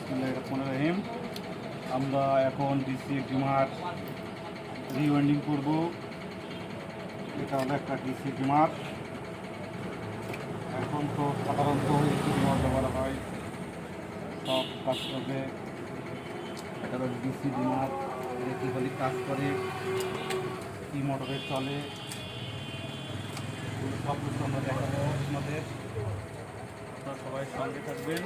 বিসমিল্লাহির রহমানির রহিম। আমরা এখন ডিসি ডিমার রিওয়াইন্ডিং করব। এটা হলো একটা ডিসি ডিমার। এখন তো সাধারণত একটি ডিমার ব্যবহার হয় সব কাজ করবে। এটা হলো ডিসি ডিমার, কীভাবে কাজ করে, কী মোটরে চলে, সব কিছু আমরা দেখাবো আপনাদের। আপনারা সবাই সঙ্গে থাকবেন।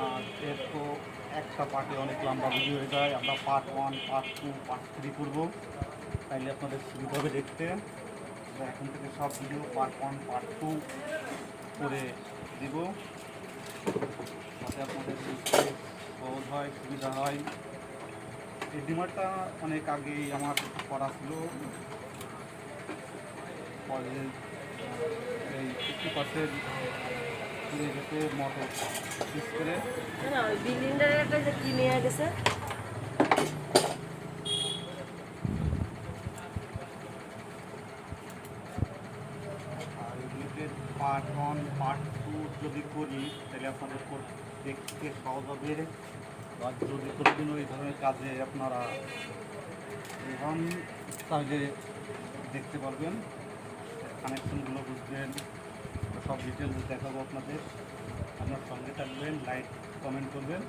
আর এর তো একটা পার্টে অনেক লম্বা ভিডিও হয়ে যায়। আমরা পার্ট 1, পার্ট 2, পার্ট 3 করবো, তাইলে আপনাদের সুবিধা হবে দেখতে। এখন থেকে সব ভিডিও পার্ট 1, পার্ট 2 করে দিব, যাতে আপনাদের বুঝতে সহজ হয়, সুবিধা হয়। এই ডিমারটা অনেক আগেই আমার করা ছিল। পরে এই 50% কিনে গেছে মোটর পিস করে। বিলিন্ডারের যে কিনে গেছে আর এগুলিতে পার্ট 1, পার্ট 2 যদি করি তাহলে আপনাদের দেখতে সহজ হবে। আর যদি কোনোদিনও এই ধরনের কাজে আপনারা এখন সহজে দেখতে পারবেন, কানেকশনগুলো বুঝবেন, সব ডিটেলস দেখাবো আপনাদের। আপনার সঙ্গে থাকবেন, লাইক কমেন্ট করবেন।